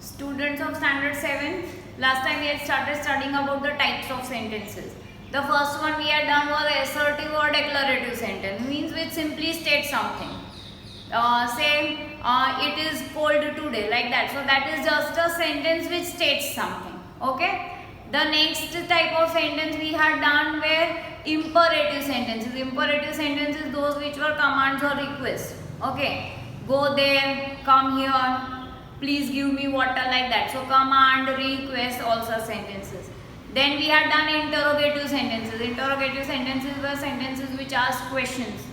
Students of standard 7, last time we had started studying about the types of sentences. The first one we had done was assertive or declarative sentence, means which simply states something. Say it is cold today, like that. So that is just a sentence which states something. Okay. The next type of sentence we had done were imperative sentences. Imperative sentences, those which were commands or requests. Okay. Go there, come here, please give me water, like that. So command, request, also sentences. Then we had done interrogative sentences. Interrogative sentences were sentences which ask questions.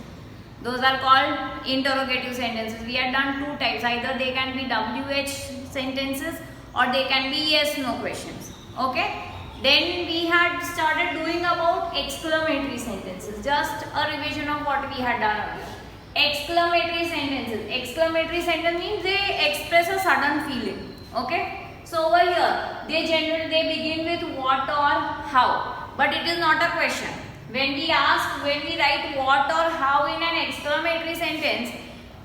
Those are called interrogative sentences. We had done two types. Either they can be WH sentences or they can be yes/no questions. Okay. Then we had started doing about exclamatory sentences. Just a revision of what we had done earlier. Exclamatory sentences. Exclamatory sentence means they express a sudden feeling. Okay. So over here, they begin with what or how, but it is not a question. When we write what or how in an exclamatory sentence,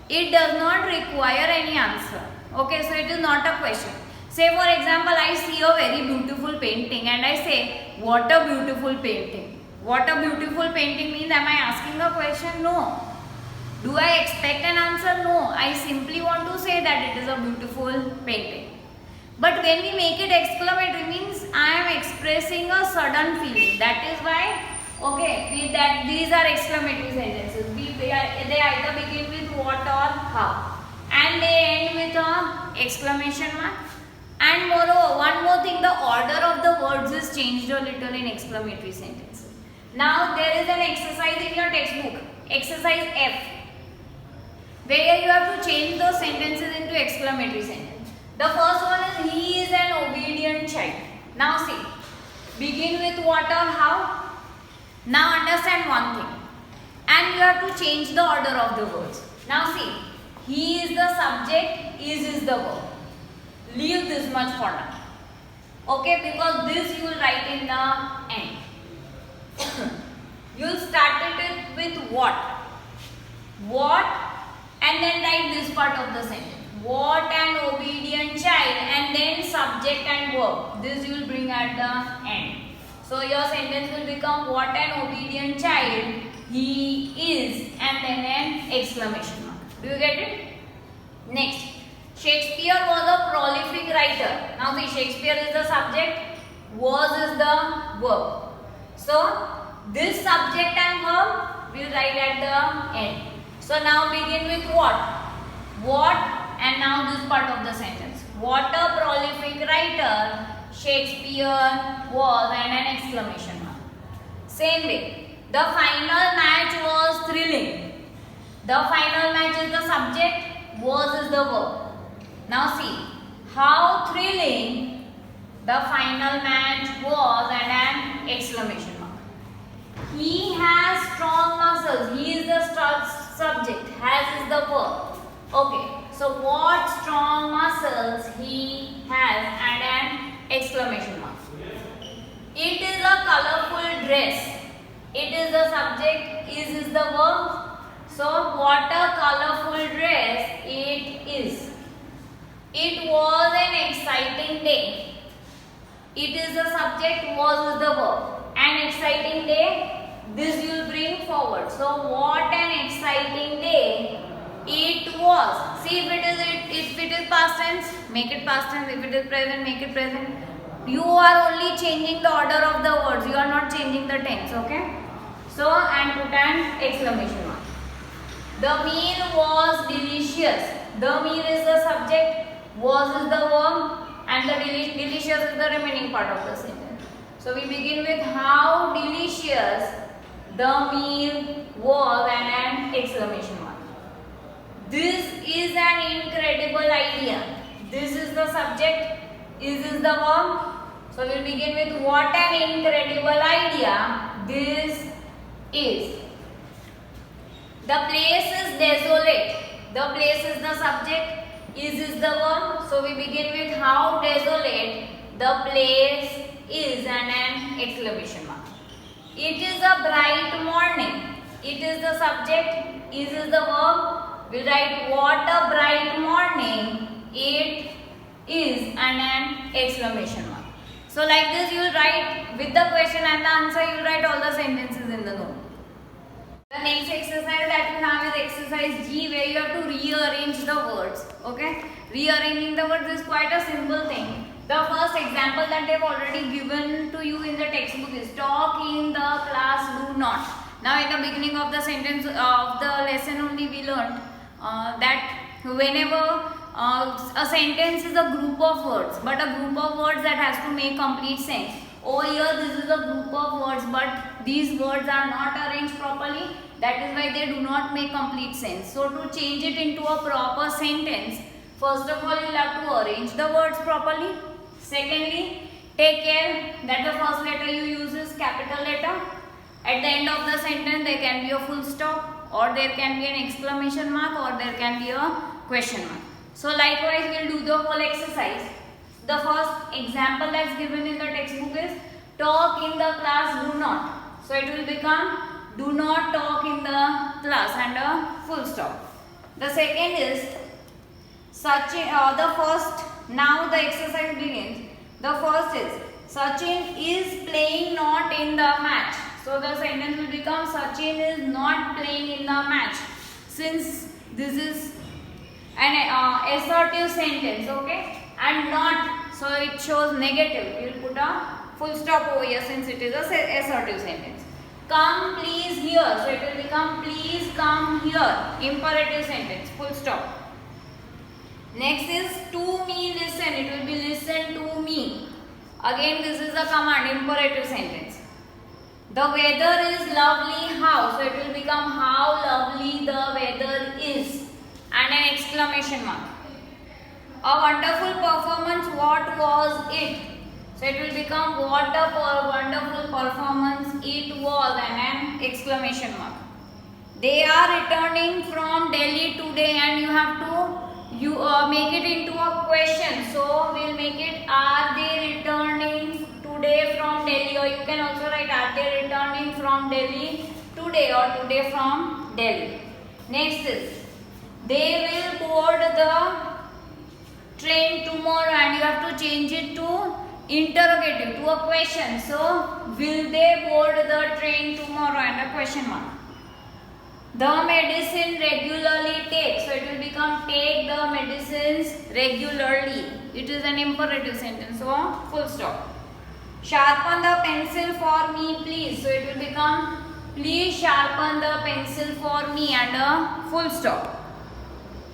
it does not require any answer. Okay, so it is not a question. Say for example, I see a very beautiful painting and I say, what a beautiful painting. What a beautiful painting means, am I asking a question? No. Do I expect an answer? No. I simply want to say that it is a beautiful painting. But when we make it exclamatory, means I am expressing a sudden feeling. That is why, okay, these are exclamatory sentences. They either begin with what or how, and they end with a exclamation mark. And moreover, one more thing, the order of the words is changed a little in exclamatory sentences. Now there is an exercise in your textbook, exercise F, where you have to change those sentences into exclamatory sentences. The first one is, he is an obedient child. Now see, begin with what or how. Now understand one thing, and you have to change the order of the words. Now see, he is the subject, is the verb. Leave this much for now. Okay, because this you will write in the end. You will start it with what. What, and then write this part of the sentence. What an obedient child, and then subject and verb. This you will bring at the end. So your sentence will become, what an obedient child he is, and then an exclamation mark. Do you get it? Next, Shakespeare was a prolific writer. Now see, Shakespeare is the subject, was is the verb. So this subject and verb will write at the end. So now begin with what? What, and now this part of the sentence. What a prolific writer Shakespeare was, and an exclamation mark. Same way, the final match was thrilling. The final match is the subject, was is the verb. Now see, how thrilling the final match was, and an exclamation mark. He has strong muscles. He is the subject, has is the verb. Okay. So what strong muscles he has, and an exclamation mark. It is a colorful dress. It is the subject, is the verb. So what a colorful dress it is. It was an exciting day. It is the subject, was is the verb. An exciting day, this you will bring forward. So what an exciting day it was. See, if it is past tense, make it past tense. If it is present, make it present. You are only changing the order of the words. You are not changing the tense. Okay. So, and put an exclamation mark. The meal was delicious. The meal is the subject, was is the verb, and the delicious is the remaining part of the sentence. So we begin with how delicious the meal was, and an exclamation mark. This is an incredible idea. This is the subject, is the verb. So we will begin with what an incredible idea this is. The place is desolate. The place is the subject, is the verb. So we begin with how desolate the place is, and an exclamation mark. It is a bright morning. It is the subject, is the verb. We write what a bright morning it is, and an exclamation mark. So like this you will write with the question and the answer, you will write all the sentences in the note. The next exercise that we have is exercise G, where you have to rearrange the words. Okay, rearranging the words is quite a simple thing. The first example that they have already given to you in the textbook is talk in the class, do not. Now in the beginning of the sentence of the lesson only we learned that whenever a sentence is a group of words, but a group of words that has to make complete sense. Over here this is a group of words, but these words are not arranged properly. That is why they do not make complete sense. So to change it into a proper sentence, first of all you will have to arrange the words properly. Secondly, take care that the first letter you use is capital letter. At the end of the sentence there can be a full stop, or there can be an exclamation mark, or there can be a question mark. So likewise we will do the whole exercise. The first example that's given in the textbook is talk in the class, do not. So it will become do not talk in the class and a full stop. The second is Sachin, the first, now the exercise begins. The first is Sachin is playing not in the match. So the sentence will become Sachin is not playing in the match. Since this is an assertive sentence, okay, and not, so it shows negative. We will put a full stop over here since it is a assertive sentence. Come please here, so it will become please come here. Imperative sentence, full stop. Next is to me listen, it will be listen to me. Again this is a command, imperative sentence. The weather is lovely how, so it will become how lovely the weather is, and an exclamation mark. A wonderful performance, what was it? So it will become what a wonderful performance it was, and an exclamation mark. They are returning from Delhi today, and you have to make it into a question. So we will make it are they returning today from Delhi, or you can also write are they returning from Delhi today, or today from Delhi. Next is they will board the train tomorrow, and you have to change it to interrogative, to a question. So will they board the train tomorrow, and a question mark. The medicine regularly take, so it will become take the medicines regularly. It is an imperative sentence, so full stop. Sharpen the pencil for me please, so it will become please sharpen the pencil for me, and a full stop.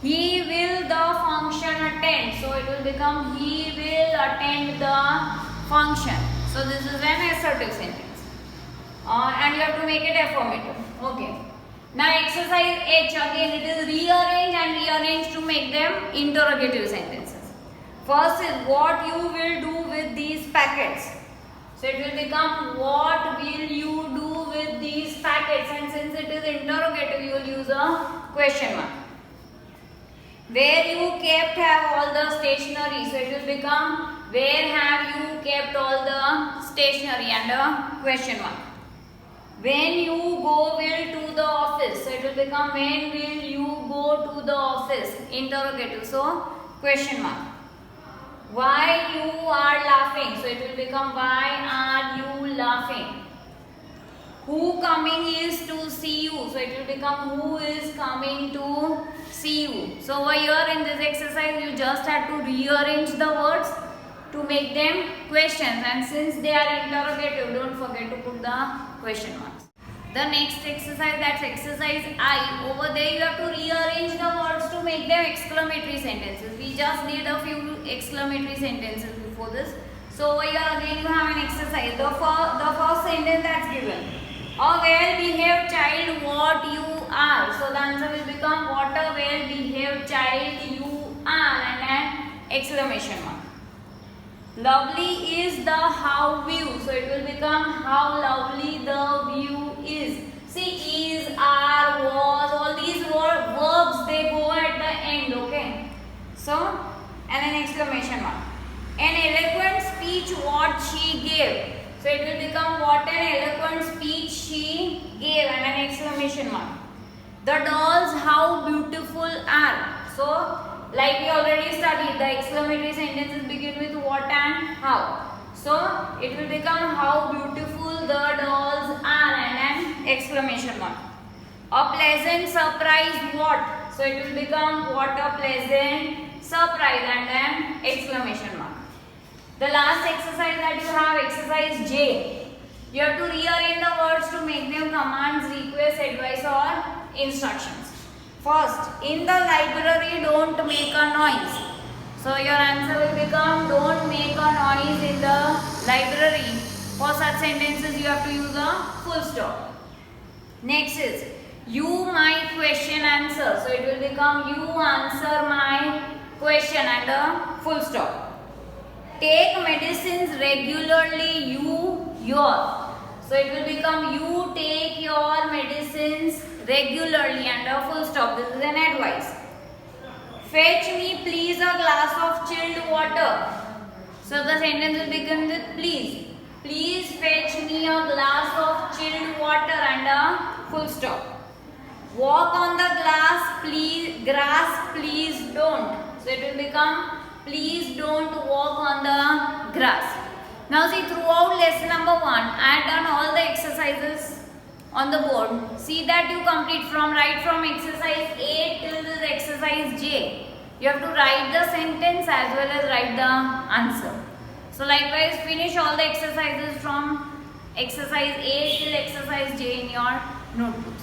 He will the function attend, so it will become he will attend the function. So this is an assertive sentence, and you have to make it affirmative. Okay. Now exercise H, again it is rearrange and rearrange to make them interrogative sentences. First is what you will do with these packets. So it will become what will you do with these packets, and since it is interrogative you will use a question mark. Where you kept have all the stationery, so it will become where have you kept all the stationery, and a question mark. When you go will to the office, so it will become when will you go to the office, interrogative, so question mark. Why you are laughing, so it will become why are you laughing. Who coming is to see you, so it will become who is coming to see you. So over here in this exercise you just have to rearrange the words to make them questions, and since they are interrogative, don't forget to put the question marks. The next exercise, that's exercise I. Over there you have to rearrange the words to make them exclamatory sentences. We just did a few exclamatory sentences before this. So over here again you have an exercise. The first sentence that's given. A well-behaved child, what you are. So the answer will become what a well-behaved child you are, and an exclamation mark. Lovely is the how view, so it will become how lovely the view is. See, is, are, was, all these verbs they go at the end, okay. So, and an exclamation mark. An eloquent speech what she gave. So it will become what an eloquent speech she gave, and an exclamation mark. The dolls how beautiful are. So like we already studied, the exclamatory sentences begin with what and how. So it will become how beautiful the dolls are and an exclamation mark. A pleasant surprise what? So it will become what a pleasant surprise and an exclamation mark. The last exercise that you have, exercise J. You have to rearrange the words to make them commands, requests, advice or instructions. First, in the library don't make a noise. So your answer will become don't make a noise in the library. For such sentences you have to use a full stop. Next is you my question answer. So it will become you answer my question and a full stop. Take medicines regularly, you your. So it will become you take your medicines regularly and a full stop. This is an advice. Fetch me please a glass of chilled water. So the sentence will begin with please. Please fetch me a glass of chilled water and a full stop. Walk on the grass please don't. So it will become please don't walk on the grass. Now see, throughout lesson number 1, I have done all the exercises on the board. See that you complete right from exercise A till this exercise J. You have to write the sentence as well as write the answer. So likewise finish all the exercises from exercise A till exercise J in your notebooks.